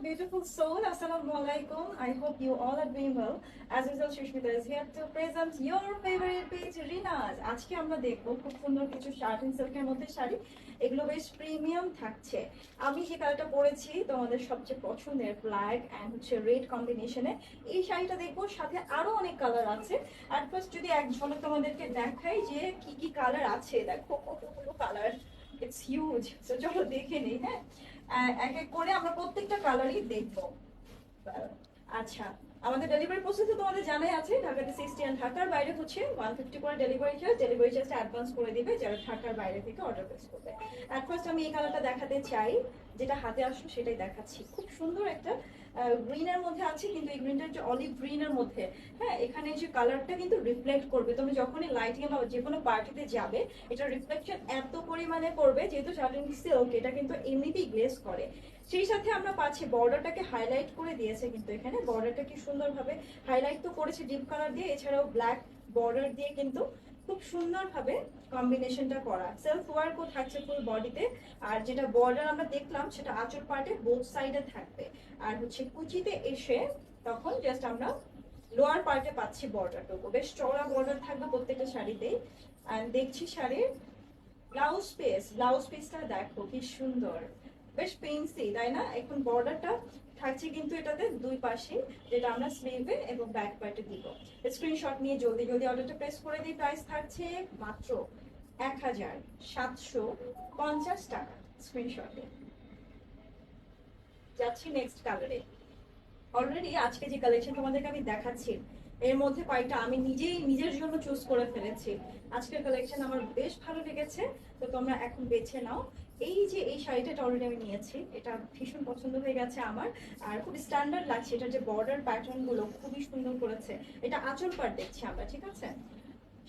beautiful soul. Assalamu alaikum. I hope you all are doing well. As usual, Shushmita is here to present your favorite page, Rinas. আজকে আমরা দেখবো খুব সুন্দর কিছু shirt and সিল্কের মধ্যে শাড়ি। এগুলো বেশ প্রিমিয়াম থাকছে। আমি যে কালারটা পরেছি তোমাদের সবচেয়ে পছন্দের ব্ল্যাক এন্ড হচ্ছে রেড কম্বিনেশনে এই শাড়িটা দেখবো, সাথে আরো অনেক কালার আছে। আর ফার্স্ট যদি এক ঝলক তোমাদেরকে দেখাই যে কি কি কালার আছে, দেখো কতগুলো কালার, ইটস হিউজ। তো চলো দেখে নিই। হ্যাঁ, এক এক করে আমরা প্রত্যেকটা কালারই দেখবো। আচ্ছা, আমাদের ডেলিভারি প্রসেস তো তোমাদের জানাই আছে, ঢাকাতে 60 আর ঢাকার বাইরে হচ্ছে 150 করে ডেলিভারি চার্জ অ্যাডভান্স করে দিবে যারা ঢাকার বাইরে থেকে অর্ডার প্লেস করবে। অ্যাট ফার্স্ট আমি এই কালারটা দেখাতে চাই, যেটা হাতে আসলো সেটাই দেখাচ্ছি। খুব সুন্দর একটা গ্রিনের মধ্যে আছে, কিন্তু এই গ্রিনটা হচ্ছে অলিভ গ্রিনের মধ্যে। হ্যাঁ, এখানে যে কালারটা কিন্তু রিফ্লেক্ট করবে, তুমি যখনই লাইটিং বা যে কোনো পার্টিতে যাবে এটা রিফ্লেকশন এত পরিমাণে করবে, যেহেতু শার্টিং সিল্ক এটা কিন্তু এমনিতেই গ্লেজ করে। সেই সাথে আমরা পাচ্ছি বর্ডারটাকে হাইলাইট করে দিয়েছে, কিন্তু এখানে বর্ডারটা কি সুন্দরভাবে হাইলাইট তো করেছে ডিপ কালার দিয়ে, এছাড়াও ব্ল্যাক বর্ডার দিয়ে কিন্তু খুব সুন্দরভাবে কম্বিনেশনটা করা। সেলফ ওয়ার্কও থাকছে ফুল বডিতে। আর যেটা বর্ডার আমরা দেখলাম সেটা আঁচল পার্টে বোথ সাইডে থাকবে, আর হচ্ছে কুচিতে এসে তখন জাস্ট আমরা লোয়ার পার্টে পাচ্ছি বর্ডারটুকু। বেশ চওড়া বর্ডার থাকবে প্রত্যেকটা শাড়িতেই। আর দেখছি শাড়ির ব্লাউজ পিসটা দেখো কি সুন্দর, বেশ পেন্সি তাই না? এখন বর্ডারটা থাকছে কিন্তু এটাতে দুই পাশে, যেটা আমরা স্লিভে এবং ব্যাক পার্টে দিব। স্ক্রিনশট নিয়ে জলদি জলদি অর্ডারটা প্রেস করে দিই। প্রাইস থাকছে মাত্র 1750 টাকা। স্ক্রিনশটে যাচ্ছি নেক্সট কালারে। অলরেডি আজকে যে কালেকশন তোমাদেরকে আমি দেখাচ্ছি এর মধ্যে কয়েকটা আমি নিজেই নিজের জন্য চুজ করে ফেলেছি। আজকের কালেকশন আমার বেশ ভালো লেগেছে, তো তোমরা এখন বেছে নাও। এই যে এই শাড়িটা অলরেডি আমি নিয়েছি, এটা ভীষণ পছন্দ হয়ে গেছে আমার, আর খুব স্ট্যান্ডার্ড লাগছে। এটার যে বর্ডার প্যাটার্ন গুলো খুবই সুন্দর করেছে। এটা আঁচল পাড় দেখছি আমরা, ঠিক আছে?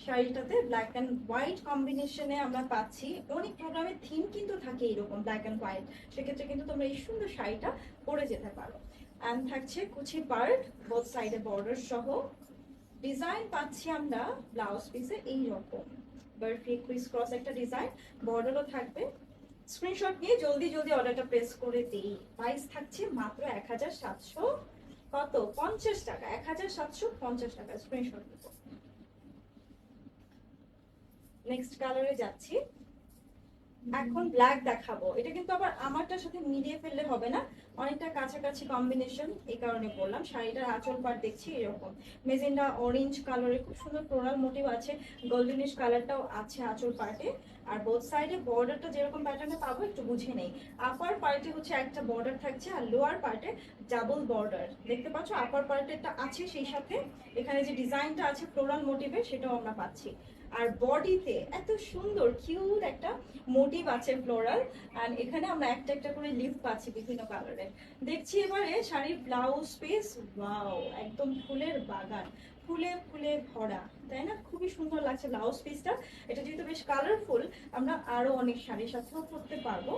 শাড়িটাতে ব্ল্যাক অ্যান্ড হোয়াইট কম্বিনেশনে আমরা পাচ্ছি। অনেক প্রোগ্রামের থিম কিন্তু থাকে এরকম ব্ল্যাক অ্যান্ড হোয়াইট, সেক্ষেত্রে কিন্তু তোমরা এই সুন্দর শাড়িটা পরে যেতে পারো। অ্যান্ড থাকছে কুচি পার্ট, বোথ সাইডে বর্ডার সহ। ডিজাইন পাচ্ছি আমরা ব্লাউজ পিসে এইরকম বারফি ক্রিস ক্রস একটা ডিজাইন, বর্ডারও থাকবে। স্ক্রিনশট নিয়ে জলদি জলদি অর্ডারটা প্রেস করে দিই। প্রাইস থাকছে মাত্র 1700 কত 50 টাকা, 1750 টাকা। স্ক্রিনশট নিব। নেক্সট কালারে যাচ্ছি। এখন ব্ল্যাক দেখাবো। এটা কিন্তু আবার আমারটার সাথে মিলিয়ে ফেললে হবে না, অনেকটা কাছাকাছি কম্বিনেশন, এই কারণে বললাম। শাড়িটার আঁচল পাড় দেখছি এরকম মেজেন্ডা অরেঞ্জ কালারের খুব সুন্দর ফ্লোরাল মোটিভ আছে, গোল্ডেনিশ কালারটাও আছে আঁচল পার্টে। আর বোথ সাইডে বর্ডারটা যেরকম প্যাটার্নে পাবো একটু বুঝে নেই। আপার পার্টে হচ্ছে একটা বর্ডার থাকছে, আর লোয়ার পার্টে ডাবল বর্ডার দেখতে পাচ্ছ। আপার পার্টেরটা আছে, সেই সাথে এখানে যে ডিজাইনটা আছে ফ্লোরাল মোটিভে সেটাও আমরা পাচ্ছি। আর বডিতে এত সুন্দর কিউট একটা মোটিভ আছে ফ্লোরাল, আর এখানে আমরা একটা একটা করে লিফ পাচ্ছি বিভিন্ন কালারের। দেখছি এবারে শাড়ির ব্লাউজ পিস, ওয়াও, একদম ফুলের বাগান, ফুলে ফুলে ভরা, তাই না? খুবই সুন্দর লাগছে ব্লাউজ পিসটা। এটা যেহেতু বেশ কালারফুল, আমরা আরো অনেক শাড়ির সাথেও করতে পারবো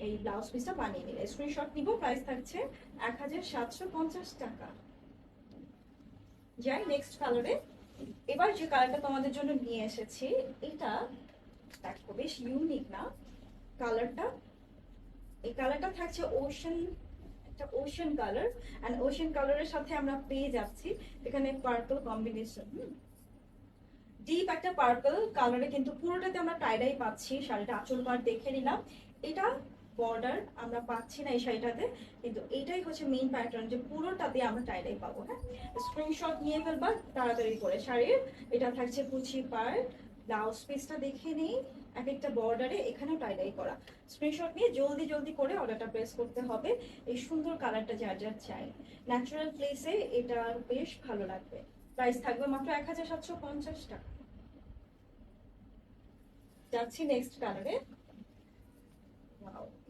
এই ব্লাউজ পিসটা বানিয়ে নিলে। স্ক্রিনশট নিব। প্রাইস থাকছে 1750 টাকা। যাই নেক্সট কালারে। এবার যে কালারটা তোমাদের জন্য নিয়ে এসেছি, এটা দেখো বেশ ইউনিক না কালারটা? এই কালারটা থাকছে ওশান, একটা ওশান কালার। এন্ড ওশান কালারের সাথে আমরা পেয়ে যাচ্ছি এখানে পার্পল কম্বিনেশন, ডিপ একটা পার্পল কালারে, কিন্তু পুরোটাতে আমরা টাইডাই পাচ্ছি। শাড়িটা আঁচল পাড় দেখে নিলাম। এটা বর্ডার আমরা পাচ্ছি না এই শাড়িটাতে, কিন্তু এটাই হচ্ছে মেইন প্যাটার্ন, যে পুরোটাতে আমরা টাইডাই পাবো। হ্যাঁ, স্ক্রিনশট নিয়ে ফেলবা তাড়াতাড়ি করে। শাড়ির এটা থাকছে কুচি পাড়, ব্লাউজ পিসটা দেখে নেই। এক একটা বর্ডারে এখানেও টাইডাই করা। স্ক্রিনশট নিয়ে জলদি জলদি করে অর্ডারটা প্রেস করতে হবে। এই সুন্দর কালারটা যার যার চাই, ন্যাচারাল প্লেসে এটা বেশ ভালো লাগবে। প্রাইস থাকবে মাত্র 1750 টাকা। যাচ্ছি নেক্সট কালারে।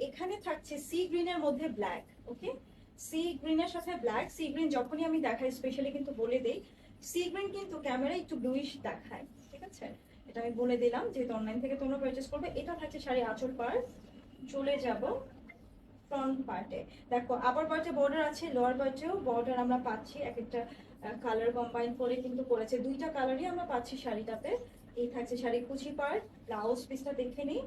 এখানে থাকছে সি গ্রিনের মধ্যে ব্ল্যাক। ওকে, সি গ্রিনের সাথে ব্ল্যাক। সি গ্রিন যখনই আমি দেখাই স্পেশালি কিন্তু বলে দেই, সি গ্রিন কিন্তু ক্যামেরায় একটু ব্লুইশ দেখায়, ঠিক আছে? এটা আমি বলে দিলাম, যেহেতু অনলাইন থেকে তোমরা পারচেস করবে। এটা থাকছে শাড়ি আঁচল পাড়। চলে যাব ফ্রন্ট পার্টে। দেখো আপার পার্টে বর্ডার আছে, লোয়ার পার্টেও বর্ডার আমরা পাচ্ছি। এক একটা কালার কম্বাইন করে কিন্তু করেছে, দুইটা কালারই আমরা পাচ্ছি শাড়িটাতে। এই থাকছে শাড়ি কুচি পার্ট। ব্লাউজ পিসটা দেখে নিই।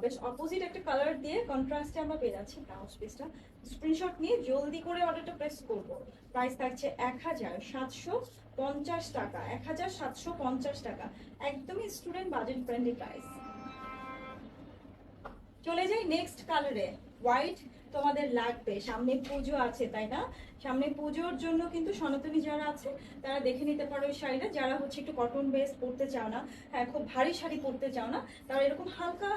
বেশ অপোজিট একটা কালার দিয়ে কন্ট্রাস্টে আমরা পেয়ে যাচ্ছি ব্লাউজ পিসটা। স্ক্রিনশট নিয়ে জলদি করে অর্ডারটা প্রেস করব। প্রাইস থাকছে 1750 টাকা, 1750 টাকা, একদমই স্টুডেন্ট বাজেট ফ্রেন্ডলি প্রাইস। চলে যাই নেক্সট কালারে। হোয়াইট তোমাদের লাগবে, সামনে পুজো আছে তাই না? সামনে পুজোর জন্য কিন্তু সনাতনী যারা আছে তারা দেখে নিতে পারো এই শাড়িটা। যারা হচ্ছে একটু কটন বেস পরতে চাও না, হ্যাঁ খুব ভারী শাড়ি পরতে চাও না, তারা এরকম হালকা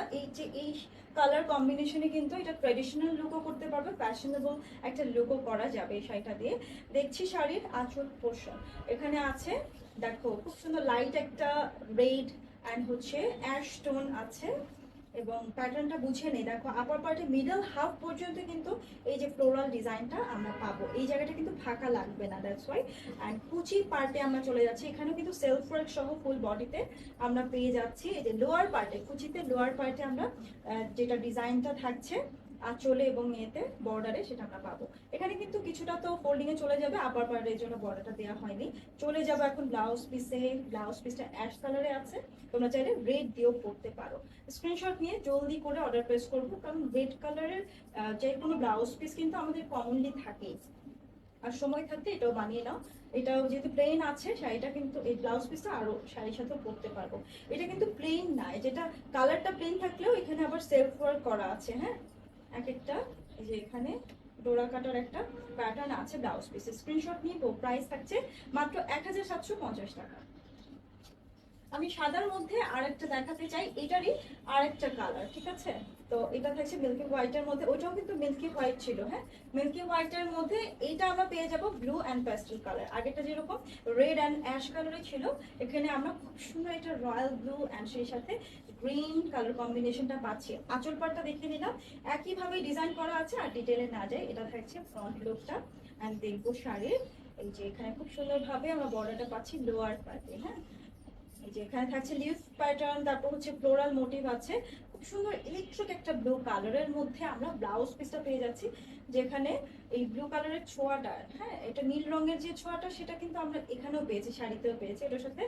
এই কালার কম্বিনেশনে কিন্তু এটা ট্রেডিশনাল লুকও করতে পারবে, ফ্যাশনেবল একটা লুকও করা যাবে এই শাড়িটা দিয়ে। দেখছি শাড়ির আঁচল পোর্শন এখানে আছে, দেখো খুব সুন্দর লাইট একটা রেড অ্যান্ড হচ্ছে অ্যাশ টোন আছে, এবং প্যাটার্নটা বুঝে নেই। দেখো আপার পার্টে মিডল হাফ পর্যন্ত কিন্তু এই যে ফ্লোরাল ডিজাইনটা আমরা পাবো, এই জায়গাটা কিন্তু ফাঁকা লাগবে না, দ্যাটস ওয়াই। অ্যান্ড কুচি পার্টে আমরা চলে যাচ্ছি, এখানেও কিন্তু সেলফ ওয়ার্ক সহ ফুল বডিতে আমরা পেয়ে যাচ্ছি। এই যে লোয়ার পার্টে, কুচিতে লোয়ার পার্টে আমরা যেটা ডিজাইনটা থাকছে আঁচলে এবং এতে বর্ডারে, সেটা আমরা পাবো। এখানে কিন্তু কিছুটা তো ফোল্ডিং এ চলে যাবে, আপার পার্টের জন্য বর্ডারটা দেওয়া হয়নি। চলে যাবো এখন ব্লাউজ পিসে। ব্লাউজ পিসটা অ্যাশ কালারে আছে, তোমরা চাইলে রেড দিয়েও পরতে পারো। স্ক্রিনশট নিয়ে জলদি করে অর্ডার প্লেস করবো, কারণ রেড কালারের যে কোনো ব্লাউজ পিস কিন্তু আমাদের কমনলি থাকেই, আর সময় থাকতে এটাও বানিয়ে নাও। এটাও যেহেতু প্লেন আছে শাড়িটা, কিন্তু এই ব্লাউজ পিসটা আরো শাড়ির সাথেও পরতে পারবো। এটা কিন্তু প্লেন না, যেটা কালারটা প্লেন থাকলেও এখানে আবার সেলফ ওয়ার্ক করা আছে। হ্যাঁ, এক একটা এই যে এখানে ডোরা কাটার একটা প্যাটার্ন আছে ব্লাউজ পিসে। স্ক্রিনশট নিব। প্রাইস থাকছে মাত্র 1750 টাকা। আমি সাদার মধ্যে আরেকটা দেখাতে চাই, এটারই আরেকটা কালার, ঠিক আছে? তো এটা থাকছে মিল্কি হোয়াইটের মধ্যে, ওইটাও কিন্তু মিল্কি হোয়াইট ছিল। হ্যাঁ, মিল্কি হোয়াইটের মধ্যে এইটা আমরা পেয়ে যাব ব্লু অ্যান্ড প্যাস্টেল কালার। আগেটা যেরকম রেড অ্যান্ড অ্যাশ কালারে ছিল, এখানে আমরা খুব সুন্দর এটা রয়্যাল ব্লু অ্যান্ড সেই সাথে গ্রিন কালার কম্বিনেশনটা পাচ্ছি। আঁচল পাটটা দেখে নিলাম, একইভাবে ডিজাইন করা আছে। আর ডিটেলে না যায়, এটা থাকছে ফ্রন্ট লুকটা। অ্যান্ড দেখবো শাড়ির এই যে এখানে খুব সুন্দরভাবে আমরা বর্ডারটা পাচ্ছি লোয়ার পার্টে। হ্যাঁ, এই যে এখানে থাকছে লিফ প্যাটার্ন, তারপর হচ্ছে ফ্লোরাল মোটিভ আছে। খুব সুন্দর ইলেকট্রিক একটা ব্লু কালারের মধ্যে আমরা ব্লাউজ পিসটা পেয়ে যাচ্ছি, যেখানে এই ব্লু কালারের ছোঁয়াটা, হ্যাঁ এটা নীল রঙের যে ছোঁয়াটা সেটা কিন্তু আমরা এখানেও পেয়েছি, শাড়িতেও পেয়েছি। এটার সাথে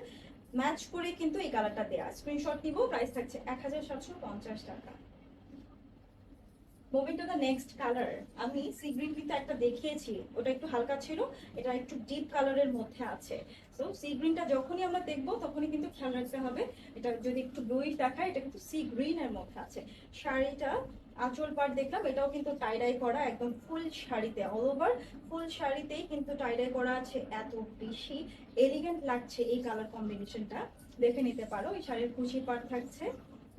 ম্যাচ করে কিন্তু এই কালারটা দেয়া। স্ক্রিনশট নিব। প্রাইস থাকছে 1750 টাকা। Moving to the next colour. আমি সি গ্রিন কিন্তু একটা দেখিয়েছি, ওটা একটু হালকা ছিল, এটা একটু ডিপ কালারের মধ্যে আছে। সো সি গ্রিনটা যখনই আমরা দেখবো তখনই কিন্তু খেয়াল রাখতে হবে, এটা যদি একটু ব্লুইশ দেখায় এটা কিন্তু সি গ্রিন এর মধ্যে আছে। শাড়িটা আঁচল পাট দেখলাম, এটাও কিন্তু টাইডাই করা, একদম ফুল শাড়িতে, অল ওভার ফুল শাড়িতেই কিন্তু টাইডাই করা আছে। এত বেশি এলিগেন্ট লাগছে এই কালার কম্বিনেশনটা, দেখে নিতে পারো। এই শাড়ির কুচি পাট থাকছে।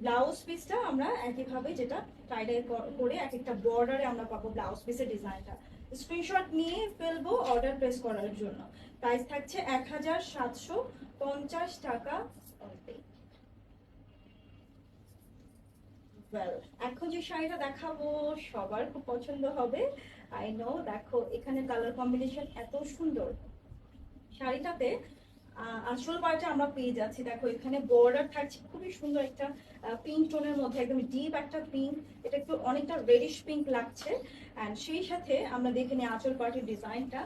ব্লাউজ পিসটা আমরা একইভাবে যেটা টাইডাই করে এক একটা বর্ডারে আমরা পাবো ব্লাউজ পিসের ডিজাইনটা। স্ক্রিনশট নিয়ে ফেলবো অর্ডার প্লেস করার জন্য। প্রাইস থাকছে 1750 টাকা। ওয়েল, এখন যে শাড়িটা দেখাবো সবার খুব পছন্দ হবে, আই নো। দেখো এখানে কালার কম্বিনেশন এত সুন্দর শাড়িটাতে। আঁচল পাড়টা আমরা পেয়ে যাচ্ছি, দেখো এখানে বর্ডার থাকছে খুবই সুন্দর একটা পিঙ্ক টোনের মধ্যে, একদম ডিপ একটা পিঙ্ক, এটা একটু অনেকটা রেডিশ পিঙ্ক লাগছে। অ্যান্ড সেই সাথে আমরা দেখে নিই আঁচল পাড়ের ডিজাইনটা,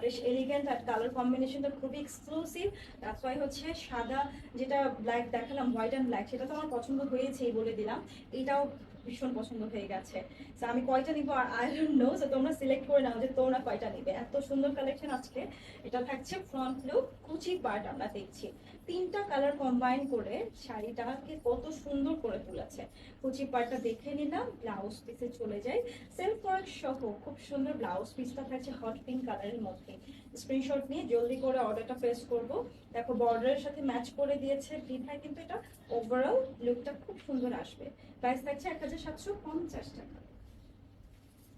বেশ এলিগেন্ট আর কালার কম্বিনেশনটা খুবই এক্সক্লুসিভ। দ্যাটস ওয়াই হচ্ছে সাদা যেটা ব্ল্যাক দেখালাম, হোয়াইট অ্যান্ড ব্ল্যাক, সেটা তো আমার পছন্দ হয়েছেই বলে দিলাম। এটাও ভীষণ পছন্দ হয়ে গেছে। তো আমি কয়টা নিবো আই ডোন্ট নো, সো তোমরা সিলেক্ট করে নাও যে তোমরা কয়টা নিবে। এত সুন্দর কালেকশন আজকে। এটা থাকছে ফ্রন্ট লুক, কুচি পার্ট আমরা দেখছি, তিনটা কালার কম্বাইন করে শাড়িটাকে কত সুন্দর করে তুলেছে। কুচি পার্টটা দেখে নিলাম। ব্লাউজ পিসে চলে যাই। সেলফ ওয়ার্ক সহ খুব সুন্দর ব্লাউজ পিসটা থাকছে হট পিঙ্ক কালারের মধ্যে। স্ক্রিনশট নিয়ে জলদি করে অর্ডারটা প্লেস করব। দেখো বর্ডারের সাথে ম্যাচ করে দিয়েছে বিধায় কিন্তু এটা ওভারঅল লুকটা খুব সুন্দর আসবে। প্রাইস থাকছে 1750 টাকা।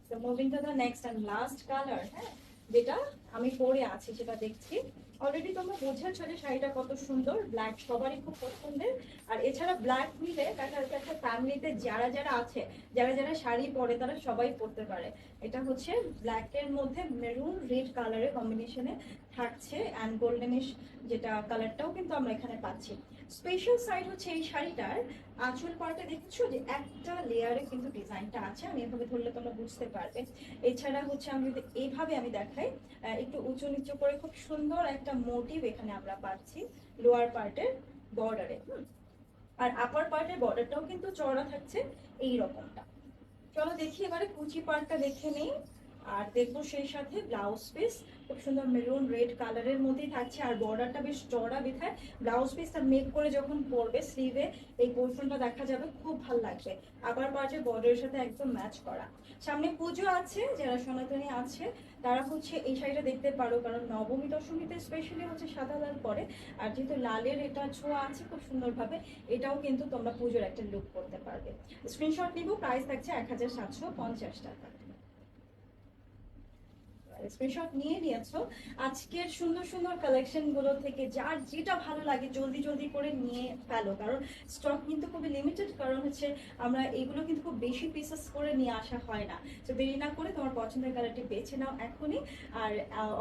তো moving to the next and last colour. হ্যাঁ, যেটা আমি পরে আছি সেটা দেখছি। অলরেডি তোমরা বোঝাচ্ছ যে শাড়িটা কত সুন্দর, ব্ল্যাক সবারই খুব পছন্দের। আর এছাড়া ব্ল্যাক নিলে দেখা যাচ্ছে একটা ফ্যামিলিতে যারা যারা আছে, যারা যারা শাড়ি পরে তারা সবাই পরতে পারে। এটা হচ্ছে ব্ল্যাকের মধ্যে মেরুন রেড কালারের কম্বিনেশনে থাকছে, অ্যান্ড গোল্ডেনিশ যেটা কালারটাও কিন্তু আমরা এখানে পাচ্ছি। স্পেশাল সাইড হচ্ছে এই শাড়িটার আঁচল পার্টে দেখছো যে একটা লেয়ারে কিন্তু ডিজাইনটা আছে, আমি এভাবে ধরলে তোমরা বুঝতে পারবে। এছাড়া হচ্ছে আমি যদি এইভাবে আমি দেখাই, একটু উঁচু নিচু করে খুব সুন্দর একটা মোটিভ এখানে আমরা পাচ্ছি লোয়ার পার্টের বর্ডারে। আর আপার পার্টের বর্ডারটাও কিন্তু চওড়া থাকছে এই রকমটা। চলো দেখি এবারে কুচি পার্টটা দেখে নেই। আর দেখবো সেই সাথে ব্লাউজ পিস খুব সুন্দর মেরুন রেড কালারের মধ্যেই থাকছে, আর বর্ডারটা বেশ চওড়া বিধায় ব্লাউজ পিসটা মেক করে যখন পরবে স্লিভে এই পোর্শনটা দেখা যাবে, খুব ভালো লাগবে। আবার পার্টের বর্ডারের সাথে একদম ম্যাচ করা। সামনে পুজো আছে, যারা সনাতনী আছে তারা হচ্ছে এই শাড়িটা দেখতে পারো, কারণ নবমী দশমীতে স্পেশালি হচ্ছে সাদা লাল পরে। আর যেহেতু লালের এটা ছোঁয়া আছে খুব সুন্দরভাবে, এটাও কিন্তু তোমরা পুজোর একটা লুক করতে পারবে। স্ক্রিনশট নিব, প্রাইস থাকছে 1750 টাকা। স্ক্রিনশট নিয়ে নিয়েছো। আজকের সুন্দর সুন্দর কালেকশন গুলো থেকে যার যেটা ভালো লাগে জলদি জলদি করে নিয়ে ফেলো, কারণ স্টক কিন্তু খুবই লিমিটেড। কারণ হচ্ছে আমরা এগুলো কিন্তু খুব বেশি পিসেস করে নিয়ে আসা হয় না। তো দেরি না করে তোমার পছন্দের কালারটি বেছে নাও এখনই। আর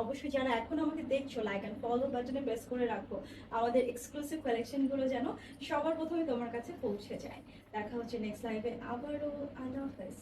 অবশ্যই যারা এখন আমাকে দেখছো, লাইক অ্যান্ড ফলো বাটনে প্রেস করে রাখো, আমাদের এক্সক্লুসিভ কালেকশন গুলো যেন সবার প্রথমে তোমার কাছে পৌঁছে যায়। দেখা হচ্ছে নেক্সট লাইভে আবারও। আল্লাহ হাফেজ।